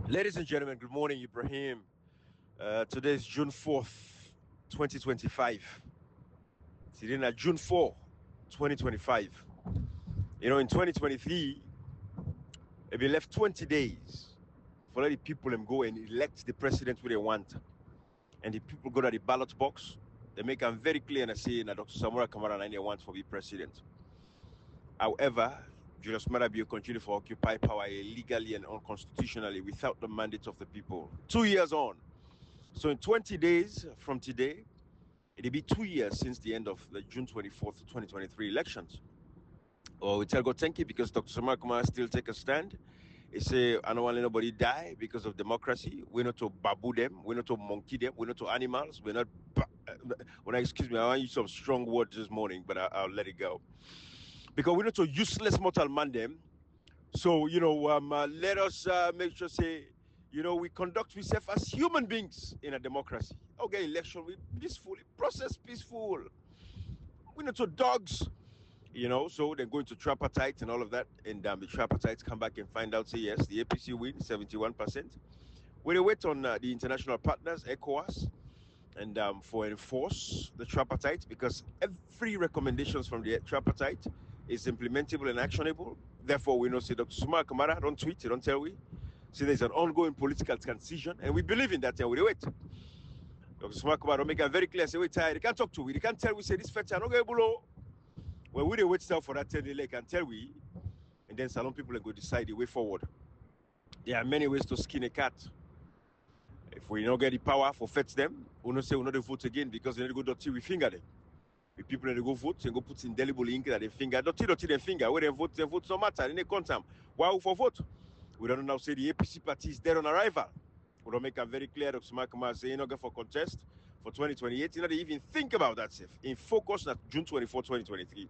Ladies and gentlemen, good morning, Ibrahim. Today is June 4th, 2025. Today is June 4, 2025. In 2023, if we left 20 days for let the people them go and elect the president who they want, and the people go to the ballot box, they make them very clear and say that Dr. Samora Kamara and they want to be president. However, Julius Marabio continue to occupy power illegally and unconstitutionally without the mandate of the people. 2 years on. So in 20 days from today, it'll be 2 years since the end of the June 24th, 2023 elections. We tell God thank you because Dr. Samara Kamara still take a stand. He say, I don't want anybody die because of democracy. We're not to babu them. We're not to monkey them. We're not to excuse me, I want to use some strong words this morning, but I'll let it go. Because we're not to useless mortal man them. So, let us make sure, say, we conduct ourselves as human beings in a democracy. Okay, election, we peacefully, process peaceful. We're not to dogs, so they're going to tripartite and all of that. And the tripartites come back and find out, say, yes, the APC wins 71%. We wait on the international partners, ECOWAS, and for enforce the tripartite because every recommendations from the tripartite is implementable and actionable. Therefore, we know, say, Dr. Samara Kamara, don't tweet, don't tell we. See, there's an ongoing political transition, and we believe in that, and we wait. Dr. Samara Kamara don't make it very clear, say, we tired, they can't talk to we, they can't tell we, say, this fetch, I'm not going below. Well, we wait still for that 10 day, can tell we, and then Salon people are going to decide the way forward. There are many ways to skin a cat. If we don't get the power for fetch them, we don't say we're not going to vote again because they don't go dirty with finger them. If people they go vote, they go put indelible ink at their finger, dirty their finger. Where they vote no matter. They can't come. Why for vote? We don't now say the APC party is dead on arrival. We don't make it very clear. Dr. Makama say you're not going for contest for 2028. You know, they even think about that safe. In focus at June 24, 2023.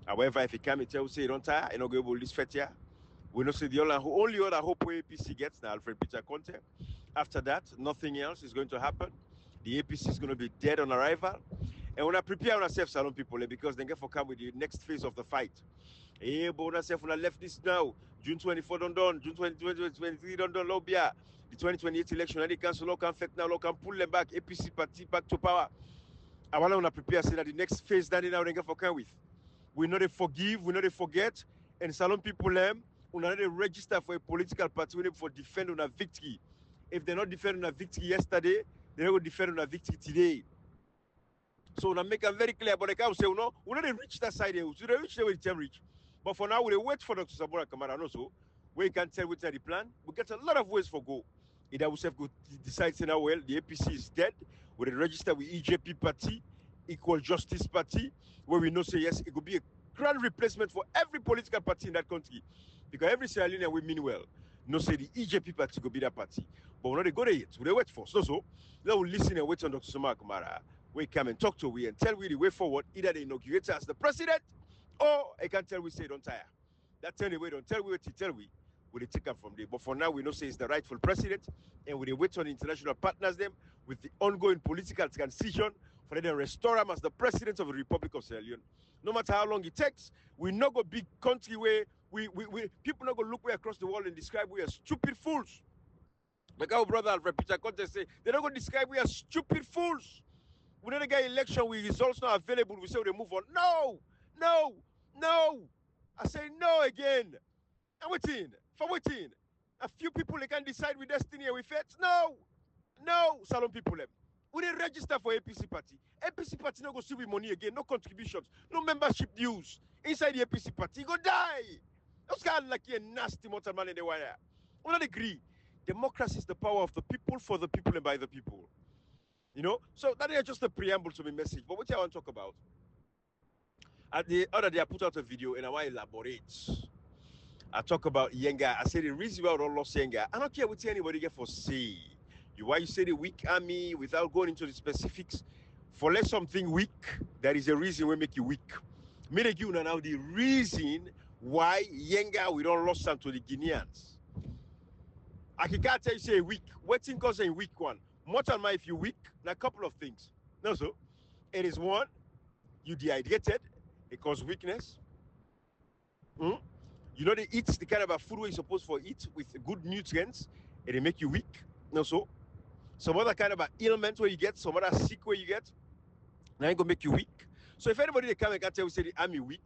However, if you come and tell say you don't tire, you're not going to this fete here. We know say the only other hope APC gets now Alfred Peter Conte. After that, nothing else is going to happen. The APC is going to be dead on arrival. And when I prepare ourselves, Salon people, because they get for come with the next phase of the fight. But when I left this now, June 24 done, June 2023 done, Lobia, the 2028 election, and they cancel, local effect now, local pull them back, APC party back to power. I want to prepare, say that the next phase that they now they get for come with. We know they forgive, we know they forget, and Salon people, we know they register for a political party, we need for defend on a victory. If they're not defending a victory yesterday, they're not going to defend on a victory today. So we make it very clear, but they can't say, we don't reach that side, so they reach the way they reach. But for now, we wait for Dr. Samora Kamara also. We can tell what's the plan. We get a lot of ways for go. Either we have to decide, say now, well, the APC is dead. We register with EJP party, Equal Justice Party, where we know, say, yes, it could be a grand replacement for every political party in that country. Because every Sierra Leone we mean well. No, say the EJP party could be that party. But we're not go there yet. We wait for. So, now we listen and wait on Dr. Samora Kamara. We come and talk to we and tell we the way forward. Either they inaugurate us as the president, or I can tell we say don't tire. That's the only way. Don't tell we what to tell we. We'll take up from there. But for now, we know say it's the rightful president, and we wait on international partners them with the ongoing political transition for them to restore him as the president of the Republic of Sierra Leone. No matter how long it takes, we not go big country where we people not go look way across the world and describe we as stupid fools. Like our brother Alfred Peter Conte say, they're not going to describe we as stupid fools. We don't get election with results not available. We say we move on. No. I say no again. I'm waiting. For waiting. A few people they can decide with destiny and with fate. No. Salon people them. We didn't register for APC party. APC party not go see with money again. No contributions. No membership dues. Inside the APC party, you go die. Those guys like a nasty mortal man in the wire. We don't agree. Democracy is the power of the people, for the people, and by the people. So that is just a preamble to my message. But what I want to talk about, at the other day I put out a video and I want to elaborate. I talk about Yenga. I say the reason why I don't lost Yenga. I don't care what anybody get for say. Why you say the weak army without going into the specifics. For let something weak, there is a reason we make you weak. Me give you now the reason why Yenga we don't lost some to the Guineans. I can't tell you say weak. What thing cause a weak one? Mortal man, if you weak, now a couple of things. No, so it is one, you dehydrated, it causes weakness. You know they eat the kind of a food we're supposed to eat with good nutrients, It'll make you weak. No, so some other kind of an ailment where you get, some other sick where you get, now it gonna make you weak. So if anybody they come and can tell you say the army weak,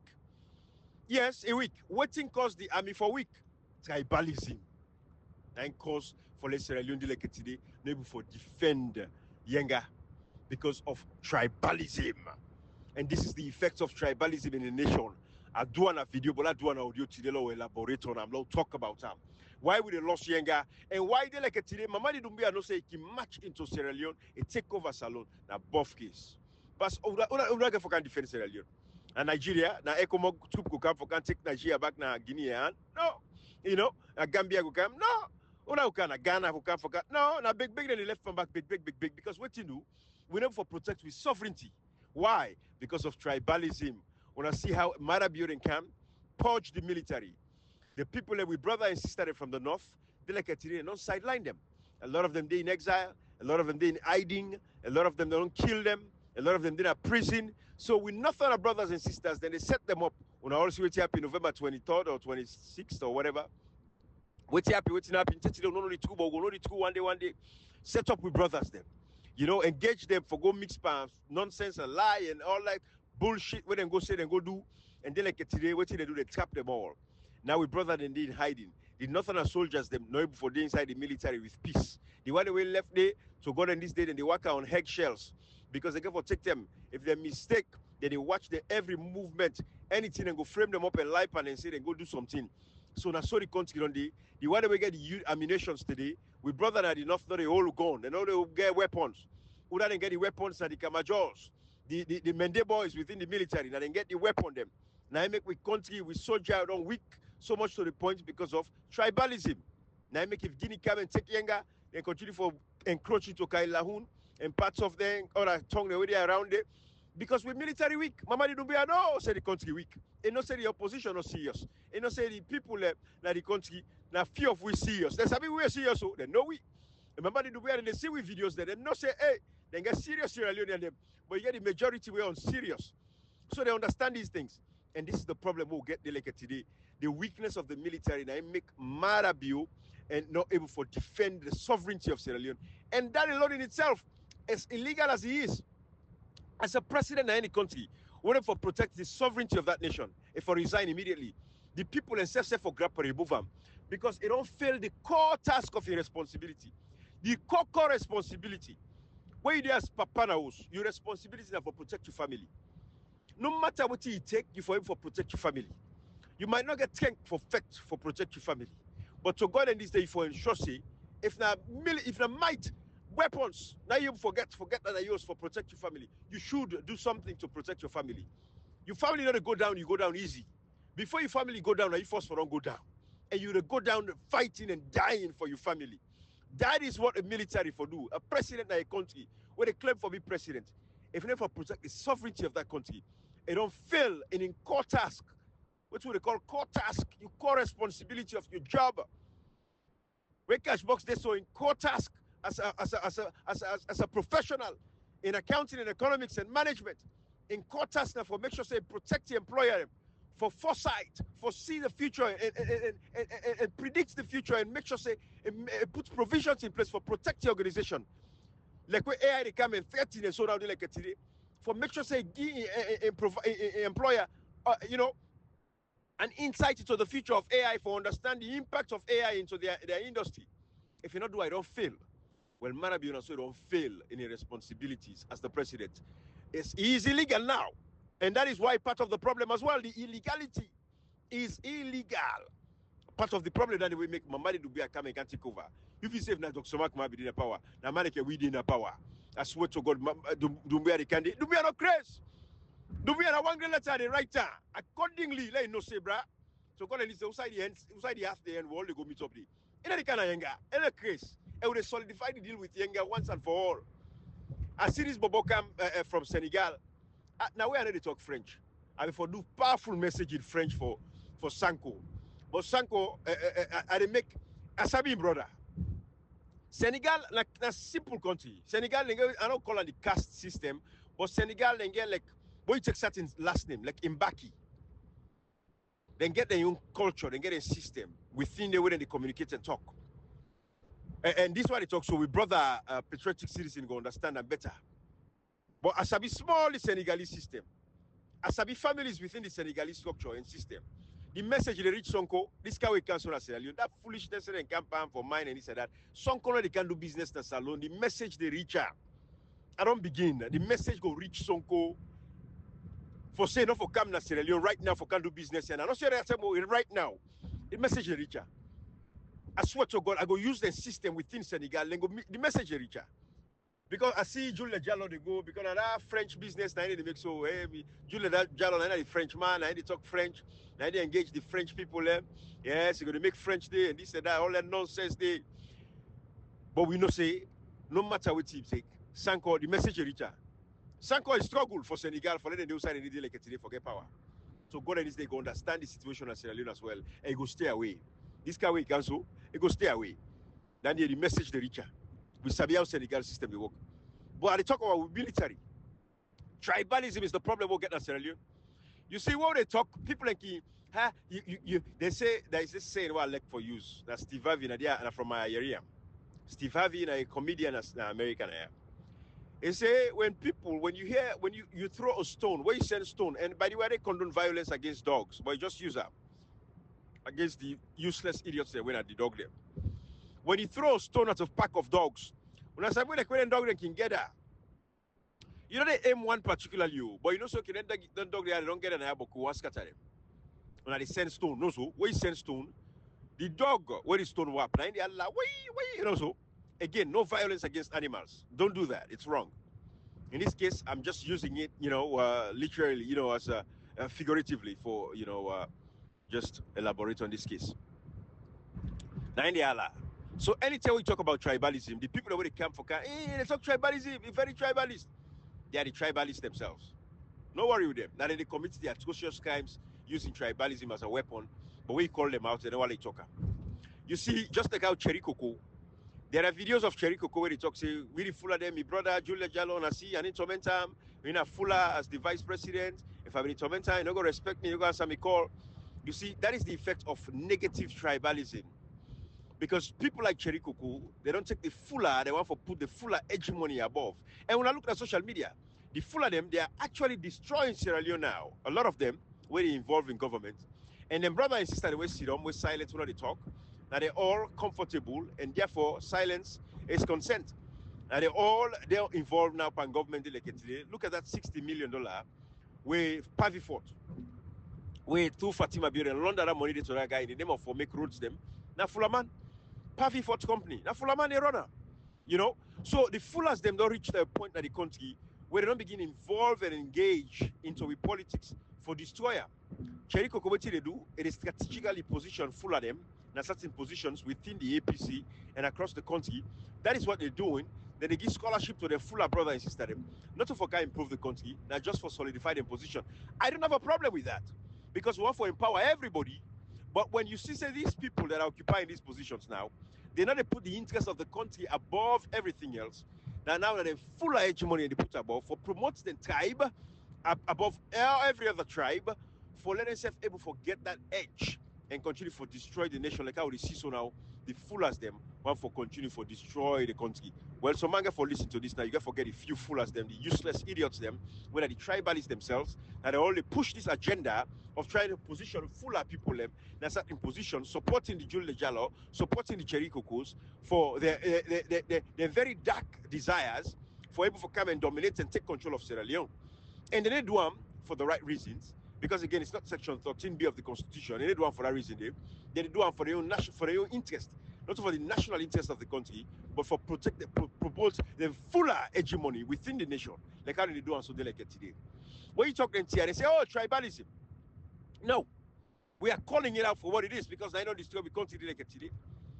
yes, a weak. What thing cause the army for weak? Tribalism. And cause for let's Sierra Leone like today, maybe for defend Yenga because of tribalism. And this is the effects of tribalism in the nation. I do a video, but I do an audio today, will elaborate on them. I'll talk about them. Why would they lost Yenga? And why they like it today? Mama didn't be no say it can match into Sierra Leone, a takeover salon, na buff case. But Ura for can defend Sierra Leone. And Nigeria, na Ecomo troop go come for can take Nigeria back na Guinea. No. You know, Gambia go come. No. Una can Ghana who come for no, na big then they left from back big because what you do, we never for protect with sovereignty. Why? Because of tribalism. When I see how Marabio and Cam purge the military, the people that we brother and sister from the north, they like today don't sideline them. A lot of them they in exile, a lot of them they in hiding, a lot of them they don't kill them, a lot of them they in prison. So we nothing our brothers and sisters, then they set them up. When I also wait happy November 23rd or 26th or whatever. Waiting happy, no only two, but only two one day. Set up with brothers them. You know, engage them for go mix pants, nonsense and lie and all like bullshit where they go say and go do. And then like today, what they do, they trap them all. Now we brother them they in hiding. The northern soldiers them know before they inside the military with peace. The one way left day to go on this day and they work on eggshells because they can protect them. If they mistake, then they watch the every movement, anything and go frame them up and lie and say they go do something. So now sorry country on the one that we get the ammunitions today, we brother that enough not they all gone. They know they will get weapons. Who didn't get the weapons and the Kamajors, the Mende boys within the military, now they get the weapon them. Now I make we country we soldier on weak so much to the point because of tribalism. Now I make if Guinea come and take Yenga, they continue for encroach into Kailahun and parts of them or tongue the way they around it. Because we're military weak. Mama didn't be no say the country weak. And not say the opposition not serious. And not say the people that the country now few of we serious. There's something we are serious, so they know we. Remember the way they see with videos there, they not say, hey, they get serious Sierra Leone and them, but you get the majority way on serious. So they understand these things. And this is the problem we'll get delicate today. The weakness of the military now make Marabio and not able to defend the sovereignty of Sierra Leone. And that alone in itself, as illegal as he is, as a president of any country, whether for protect the sovereignty of that nation, if for resign immediately, the people themselves say for grab and remove them because it don't fail the core task of your responsibility. The core responsibility. Where you as Papa Naos, your responsibility is for protect your family. No matter what you take, you for him for protect your family. You might not get thanked for fact for protect your family. But to God in this day for ensure say, if not might weapons, now you forget that are yours for protect your family. You should do something to protect your family. Your family not go down, you go down easy. Before your family go down, now you first for don't go down. And you go down fighting and dying for your family. That is what a military for do. A president of a country, where they claim for be president, if they for protect the sovereignty of that country, it don't fail in core task. What's what they call core task, your core responsibility of your job. Where cash box they so in core task as a professional in accounting and economics and management, in core task now for make sure say protect the employer, for foresight, for see the future and predict the future and make sure say it puts provisions in place for protect the organization. Like where AI they come and 13 and so down like today, for make sure say employer, you know, an insight into the future of AI for understand the impact of AI into their industry. If you not do, I don't fail. Well, Marabi also don't fail in your responsibilities as the president. He is illegal now. And that is why part of the problem as well, the illegality is illegal. Part of the problem that we make Mamadi Dubia come and can take over. If you say now Dr. Samak might be in power, now Maneke we in power. I swear to God, Dubia the candidate. Dubia no craze. Dubia na one letter at the right time. Accordingly, let you know say, brah. So God and outside the half the end, we all go meet up there. In the kind of Yenga, in a case, and we solidify the deal with Yenga once and for all. I see this Bobo come from Senegal. Now we are ready to talk French. I mean, for do powerful message in French for Sanko. But Sanko, I make Asabi brother. Senegal, like a simple country. Senegal, I don't call it the caste system, but Senegal, they get like, boy, you take certain last name, like Mbaki. Then get their own culture, then get a system within the way they communicate and talk. And this is why they talk. So we brother patriotic citizen go understand them better. But as I be small the Senegalese system, as I be families within the Senegalese structure and system, the message they reach Sonko, this guy we cancel as Sierra Leone, that foolishness and campaign for mine and he said that Sonko they can do business in salon. The message they reach her. I don't begin. The message go reach Sonko for saying not for come na Sierra Leone right now for can do business and I don't say that right now. The message they reach her. I swear to God, I go use the system within Senegal and go the message they reach her. Because I see Julia Jallo they go because of that French business now they make so hey Julia Jallo now the French man, now they talk French, now they engage the French people there. Yes, they're gonna make French day and this and that, all that nonsense day. But we know say no matter what team take, Sanko, the message reach her. Sanko is struggle for Senegal for letting the outside and they like today forget power. So God and this they go understand the situation at Sierra Leone as well and he go stay away. This guy we cancel, he go stay away. Then the message they reach her. We sabi how Senegal system they work. But they talk about military. Tribalism is the problem we'll get in Sierra Leone. You see what they talk, people like they say there is this saying what I like for use. That's Steve Harvey and from my area. Steve Harvey a comedian as American. They say when you throw a stone, where you send stone, and by the way they condone violence against dogs, but you just use that against the useless idiots that went at the dog there. When you throw a stone at a pack of dogs, when I say when a dog they can get that, you know they aim one particular you, but you know so can the dog they don't get an aboku scatter them. When they send stone, no so where you send stone, the dog where the stone wap, now they are like you know so. Again, no violence against animals. Don't do that. It's wrong. In this case, I'm just using it, literally, as figuratively for, just elaborate on this case. Now in the Allah. So anytime we talk about tribalism, the people that would come for they talk tribalism, they're very tribalist. They are the tribalists themselves. No worry with them. Now they commit the atrocious crimes using tribalism as a weapon, but we call them out, they don't want to talk. You see, just like how Cherry Coco, there are videos of Cherry Coco where they talk, say, really full of them, my brother, Julia Jallo, I see, and in Tormentum, we're not fuller as the vice president. If I'm in Tormentum, you're not going to respect me, you're going to answer me call. You see, that is the effect of negative tribalism. Because people like Cherry Coco, they don't take the fuller, they want to put the fuller hegemony above. And when I look at social media, the fuller them, they are actually destroying Sierra Leone now. A lot of them, where they involved in government. And then brother and sister, they will sit down, we silence when they talk. Now they're all comfortable, and therefore silence is consent. Now they're involved now in government today. Look at that $60 million with Pavi Fort. With two Fatima Bill and London money to that guy in the name of for make roads them. Now Fulaman, Pavi Fort company. Now Fulaman a runner. So the fullers them don't reach the point in the country where they don't begin involved and engage into with politics for destroyer. Cherry Coco, what they do, it is strategically positioned full of them in certain positions within the APC and across the country. That is what they're doing. Then they give scholarship to their fuller brother and sister them, not to forget improve the country, not just for solidify their position. I don't have a problem with that because we want to empower everybody. But when you see say these people that are occupying these positions now, they now they put the interest of the country above everything else. Now that they fuller hegemony and they put above for promotes the tribe above every other tribe, for letting themselves able to get that edge and continue for destroy the nation like how we see so now the fullers them want for continue for destroy the country. Well, so man get for listen to this now, you got to forget the few fullers them, the useless idiots them, whether the tribalists themselves, and they only push this agenda of trying to position fuller people them in certain positions, supporting the Julia Jallo, supporting the Cherry Cocos for their very dark desires for able to come and dominate and take control of Sierra Leone. And they do them for the right reasons. Because again, it's not Section 13B of the Constitution. They do one for that reason. They do one for their own interest, not for the national interest of the country, but for promote the fuller hegemony within the nation, like how they do one so they like it today. When you talk to NTR, they say, "Oh, tribalism." No, we are calling it out for what it is because I know this the country like it today.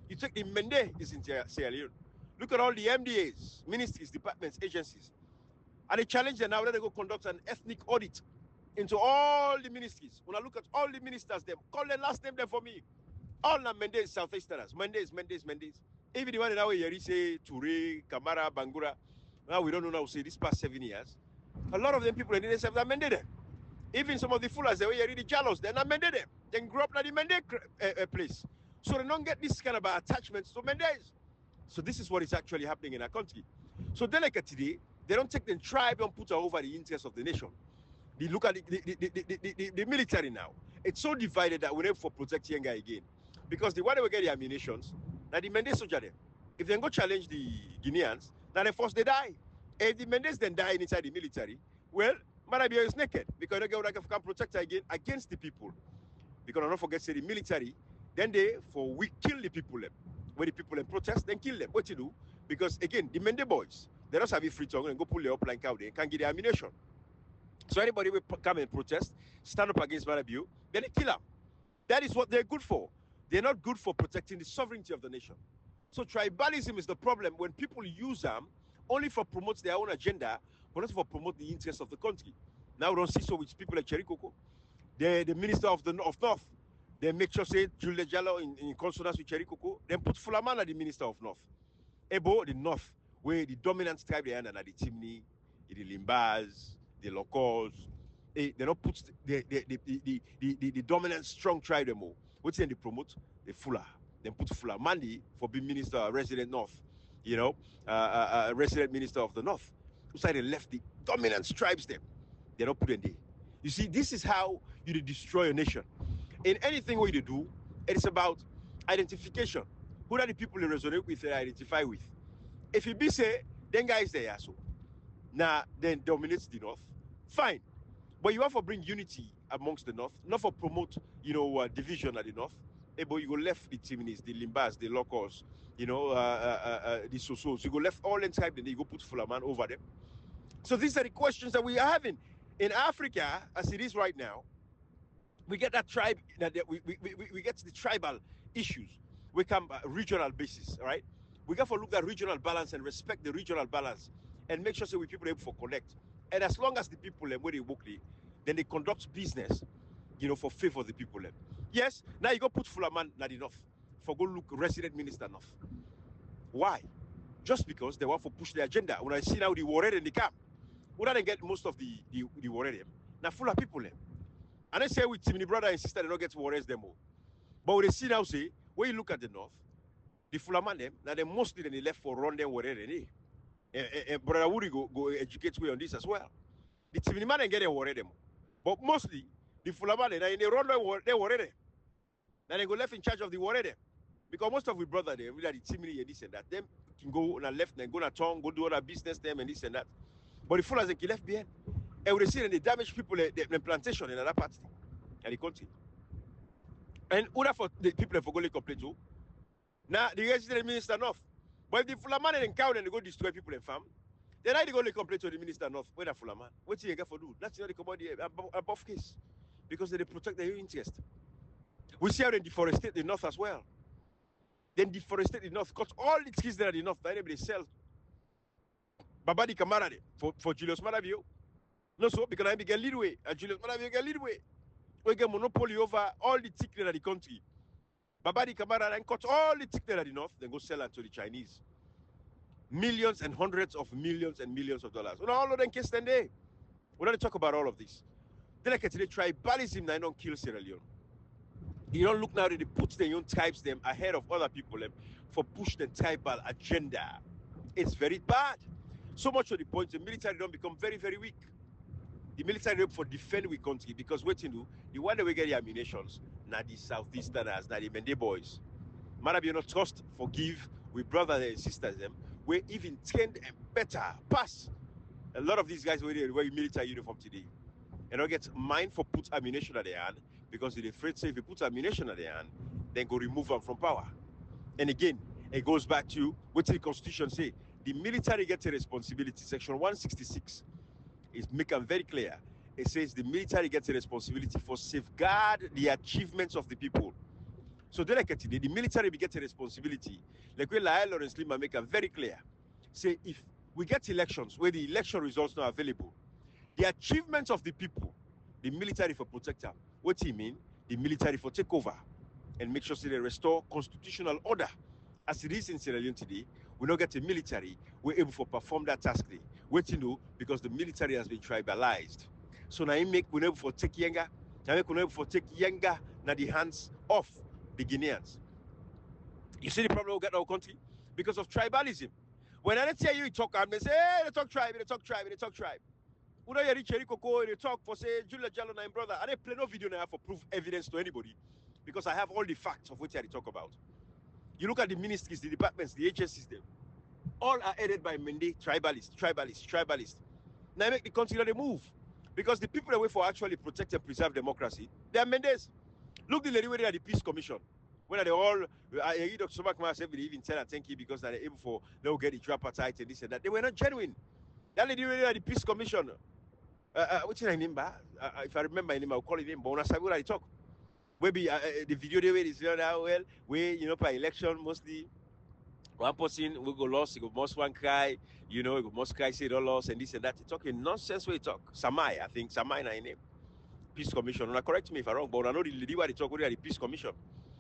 You take the Mende is in Sierra Leone. Look at all the MDAs, ministries, departments, agencies, and they challenge them now. Let them go conduct an ethnic audit into all the ministries. When I look at all the ministers, them call their last name there for me. All the Mendes Southeasterners. Mendes. Even the one that we say Toure, Kamara, Bangura. Now we don't know now. Say this past 7 years, a lot of them people in the themselves are Mende them. Even some of the fullers they were the Jallos, they're not Mende them. They grew up in the Mende place, so they don't get this kind of attachments to Mendes. So this is what is actually happening in our country. So then like today, they don't take the tribe and put her over the interests of the nation. They look at the military now. It's so divided that we're able to protect Yenga again. Because the one they will get the ammunitions, now the Mendes soldier them. If they go challenge the Guineans, now they force they die. If the Mendes then die inside the military, well, Marabia is naked because they can protect her again against the people. Because don't forget, say the military, then we kill the people them. When the people them protest, then kill them. What you do? Because again, the Mende boys, they don't have a free tongue and go pull their up like out there, can't get the ammunition. So anybody will come and protest, stand up against Marabio, then they kill them. That is what they're good for. They're not good for protecting the sovereignty of the nation. So tribalism is the problem when people use them only for promote their own agenda, but not for promote the interests of the country. Now we don't see so with people like Cherry Coco. The minister of North, they make sure say Julia Jallo in consonance with Cherry Coco, then put Fulaman as the minister of North. Ebo, the North, where the dominant tribe they are the Timni, the Limbas, the Locals, they don't put the dominant strong tribe them all. What's then they promote? The Fula. Then put Fulamandi for being minister, resident North, resident minister of the North. So they left the dominant tribes them. They don't put in there. You see, this is how you destroy a nation. In anything what you do, it is about identification. Who are the people you resonate with and identify with? If you be say, then guys there, so now then dominates the North, fine. But you have to bring unity amongst the North, not for promote, division at the North. But you go left the Timinis, the Limbas, the Locals, the Sosos. You go left all in type, then you go put Fulaman over them. So these are the questions that we are having. In Africa, as it is right now, we get that tribe, we get the tribal issues. We come regional basis, right? We got to look at regional balance and respect the regional balance and make sure so we people are able to connect. And as long as the people where they work, then they conduct business, for favor of the people. Yes, now you go put Fulaman not enough. For go look resident minister enough. Why? Just because they want to push the agenda. When I see now the warrior in the camp, when they get most of the warrior, now full of people. And I say with Timmy brother and sister, they don't get warriors them all. But when they see now, say, when you look at the North, the Fulaman them, now they mostly then they left for run them warrior. And brother Woody go educate way on this as well. The Timmy man and get a warrior them. But mostly, the Fulaman, they run their warrior. Now they go left in charge of the warrior. Because most of the brother there, really the Timmy and this and that, them can go on the left and go on a tongue, go do other business them and this and that. But the Fulas they left behind. And we see and they damage people the plantation in another part of the country. And order for the people for going to complain to. Now the resident minister North. But if the Fulaman and cow and they go destroy people in farm, then I go to complain to the minister North. Where the Fulaman? What you get for do? That's not the commodity above case. Because they protect their interest. We see how they deforestate the North as well. Then deforestate the North. Because all the trees that are the North, they sell. Babadi Kamara for Julius Maravio. No, so because I get leadway, and Julius Maravio get leadway. We get monopoly over all the tickets of the country. Babadi Kamara and cut all the tickets of the North, then go sell it to the Chinese. Millions and hundreds of millions and millions of dollars. All of them case then day. We don't talk about all of this. Then I can say tribalism now don't kill Sierra Leone. You don't look now that they put their own tribes them ahead of other people them for push the tribal agenda. It's very bad. So much to the point the military don't become very, very weak. The military for defend we country because what you do, the one that we get the ammunitions, now the Southeasterners, now the Mende boys. Marabi you not trust, forgive, we brothers and sisters them, we even trained and better, pass. A lot of these guys wear military uniform today. And don't get mind for put ammunition at their hand because they're afraid say if you put ammunition at their hand, then go remove them from power. And again, it goes back to what the Constitution say. The military gets a responsibility. Section 166 is making very clear. It says the military gets a responsibility for safeguard the achievements of the people. So then the military gets a responsibility. Like when Lawrence Lima make it very clear. Say if we get elections where the election results not available, the achievements of the people, the military for protect them. What do you mean? The military for take over and make sure they restore constitutional order. As it is in Sierra Leone today, we don't get a military, we're able to perform that task. What you know, because the military has been tribalized. So now we're able to take Yenga, now we're able to take Yenga now the hands of the Guineans. You see the problem we got in our country? because of tribalism. When I tell you talk, I'm they say, hey, they talk tribe, they talk tribe, they talk tribe. You know, they talk for say Julia Jallo and brother, and they play no video now for proof evidence to anybody, because I have all the facts of what they talk about. You look at the ministries, the departments, the agencies, them all are headed by Mende tribalists. Now I make the country they move, because the people that wait for actually protect and preserve democracy, they are Mendes. Look the lady where they are the Peace Commission. When they all, I hear Dr. Somakma said they even 10 and 10 because they're able for they'll get the tripartite and this and that. They were not genuine. That lady where they are the Peace Commission. What's her name? If I remember her name, I'll call it name. But when I say what I talk, maybe the video they is well, where by election mostly. One person will go lost, he go most one cry, he go most cry, say don't lost, and this and that. He's talking nonsense where he talk. Samai, I think, Samai na name. Peace Commission. Now correct me if I'm wrong, but I know the lady where they talk with the Peace Commission.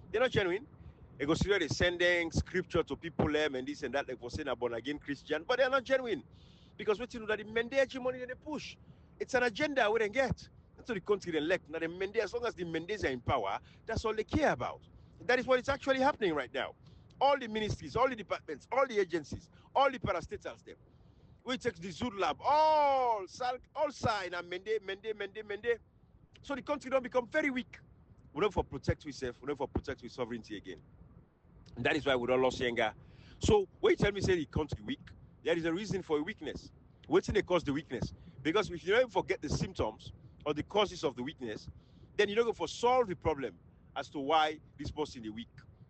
They're not genuine. They go see where they sending scripture to people them and this and that, like for saying a born again Christian, but they're not genuine. Because what you know that the Mende hegemony they push. It's an agenda we don't get. That's what the country elect. Now the Mende, as long as the Mendes are in power, that's all they care about. That is what is actually happening right now. All the ministries, all the departments, all the agencies, all the parastatals, them. We take the Zood lab, all sign and Mende. So the country don't become very weak. We don't for protect ourselves, we don't for protect our sovereignty again. And that is why we don't lose younger. So when you tell me say the country weak, there is a reason for a weakness. What's in the cause the weakness? Because if you don't forget the symptoms or the causes of the weakness, then you don't go for solve the problem as to why this person is weak.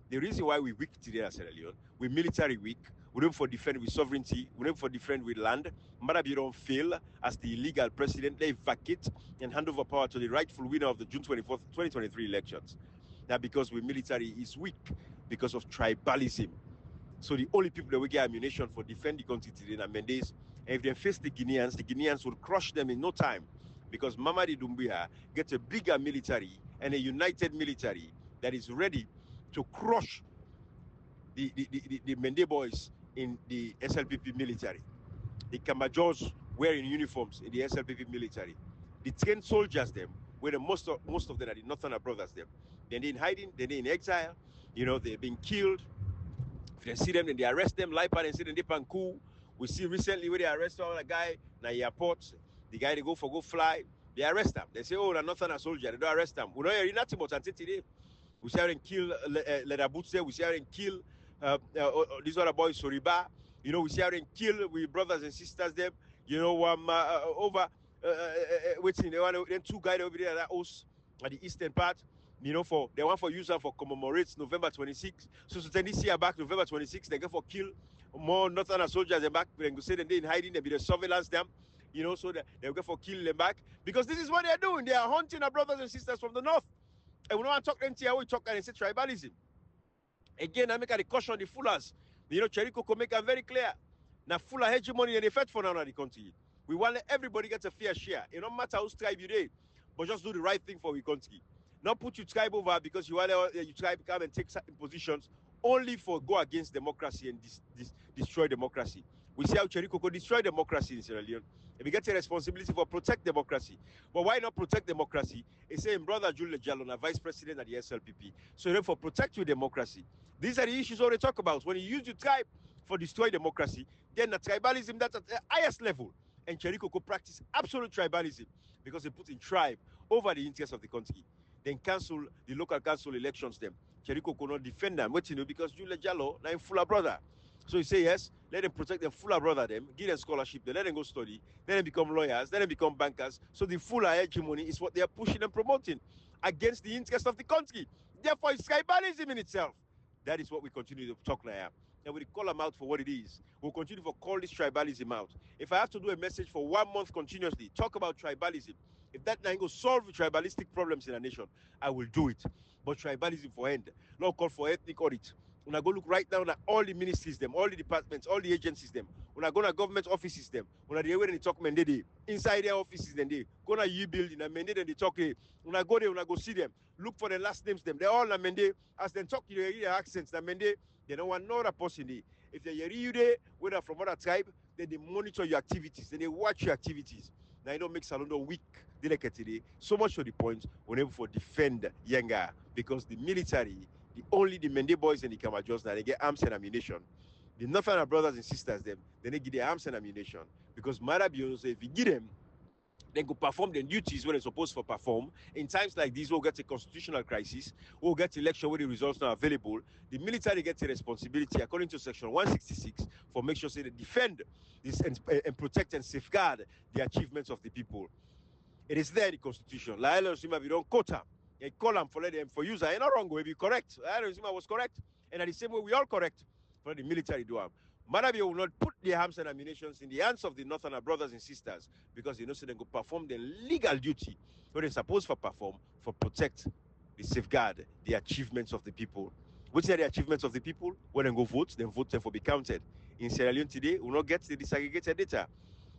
The reason why we weak today as Sierra Leone, we're military weak, we don't for defend with sovereignty, we don't for defend with land. Marabi don't fail as the illegal president, they vacate and hand over power to the rightful winner of the June 24th, 2023 elections. Now because we military is weak because of tribalism. So the only people that will get ammunition for defend the country today are Mendes. And if they face the Guineans will crush them in no time. Because Mamadi Doumbouya gets a bigger military and a united military that is ready to crush the Mende boys in the SLPP military. The Kamajors wearing uniforms in the SLPP military. The trained soldiers them, where most of them are the Northern brothers them. They're in hiding, they're in exile, they're being killed. If they see them, then they arrest them, live and see them, they pan cool. We see recently where they arrest all a guy in the airport, the guy they go fly, they arrest them. They say, oh, they're not a soldier, they don't arrest them. We don't hear nothing about until today. We see how they kill Leather Boots there, we see how they kill these other boys, Soriba. We see how they kill with brothers and sisters them. Over waiting, then two guys over there that house at the eastern part. For they want for use for commemorates November 26. So this year back November 26, they go for kill more Northern soldiers and back. They go say they in hiding, they be the surveillance them. So they go for kill them back because this is what they are doing. They are hunting our brothers and sisters from the north. And we don't want to talk NTI, we talk and say tribalism. Again, I make a caution the Fullers. Cheriko could make it very clear. Now Fuller hegemony and effect for now in the country. We want everybody get a fair share. It don't matter whose tribe you dey, but just do the right thing for the country. Not put your tribe over because you want your tribe come and take certain positions only for go against democracy and destroy democracy. We see how Cheriko could destroy democracy in Sierra Leone. And we get a responsibility for protect democracy. But why not protect democracy? It's saying brother Julia Jallo, vice president at the SLPP. So therefore protect your democracy. These are the issues all they talk about. When you use your tribe for destroy democracy, then the tribalism that's at the highest level. And Cheriko could practice absolute tribalism because they put in tribe over the interests of the country. Then cancel the local council elections them. Cheriko could not defend them. Because Julia Jallo, now in fuller brother. So you say yes, let them protect them fuller brother them, give them scholarship, let them go study, let them become lawyers, let them become bankers. So the fuller hegemony is what they are pushing and promoting against the interest of the country. Therefore, it's tribalism in itself. That is what we continue to talk now. And we call them out for what it is. We'll continue to call this tribalism out. If I have to do a message for 1 month continuously, talk about tribalism, if that now will solve tribalistic problems in a nation, I will do it. But tribalism for end. Not call for ethnic audit. When I go look right now at all the ministries, them, all the departments, all the agencies, them. When I go to government offices, them. When I go and they talk Mende, inside their offices, then they go to you building and Mende, then they talk. When I go there, when I go see them, look for the last names, them. They're all Mende. As they talk, you hear their accents. Mende, they don't want no other person there. If they hear you there, whether from other tribe, then they monitor your activities, then they watch your activities. Now you don't make Salondo weak. Today. So much for the point, whenever for defend Yenga, because the military, the Mende boys and the Kamajos, now they get arms and ammunition. The Northern brothers and sisters, them, then they give their arms and ammunition. Because Marabio say if you give them, they go perform their duties when they're supposed to perform. In times like these, we'll get a constitutional crisis, we'll get election where the results not available. The military gets a responsibility, according to Section 166, for make sure say they defend this and protect and safeguard the achievements of the people. It is there in the Constitution. Laila Osima, we don't quote them. They call them for them for user. You're not wrong, we be correct. Laila Osima was correct. And at the same way, we all correct for the military do them. Marabia will not put their arms and ammunition in the hands of the Northern brothers and sisters because they know so they go perform their legal duty where they're supposed to perform for protect, the safeguard, the achievements of the people. Which are the achievements of the people? When they go vote, then vote them for be counted. In Sierra Leone today, we will not get the disaggregated data.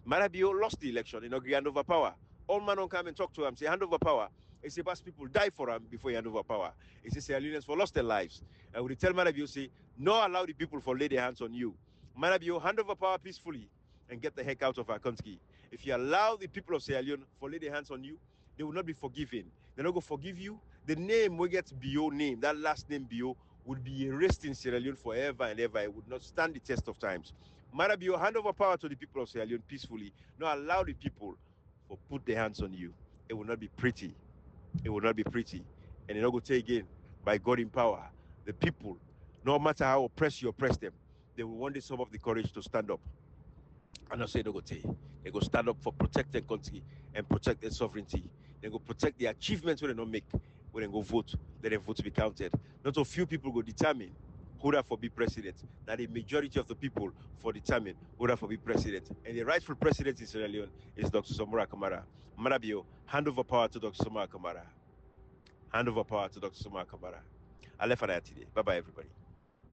Marabio lost the election, you know, hand over power. All man don't come and talk to him, say hand over power. He say, past people die for him before he hand over power. He say, Sierra Leoneans for lost their lives. And we tell Marabio, say, no allow the people for lay their hands on you. Marabio, hand over power peacefully and get the heck out of our country. If you allow the people of Sierra Leone for lay their hands on you, they will not be forgiven. They're not going to forgive you. The name will get Bio name, that last name Bio, would be erased in Sierra Leone forever and ever. It would not stand the test of times. Marabio, hand over power to the people of Sierra Leone peacefully. Not allow the people for put their hands on you. It will not be pretty. It will not be pretty. And you're not going to take again, by God in power, the people, no matter how oppressed you oppress them, they will one day some of the courage to stand up. And I say they go take. They go stand up for protect their country and protect their sovereignty. They go protect the achievements when they don't make. When they go vote, let their votes be counted. Not a few people go determine who that for be president. That the majority of the people for determine who that for be president. And the rightful president in Sierra Leone is Dr. Samora Kamara. Marabio, hand over power to Dr. Samora Kamara. Hand over power to Dr. Samora Kamara. I left for that today. Bye-bye, everybody.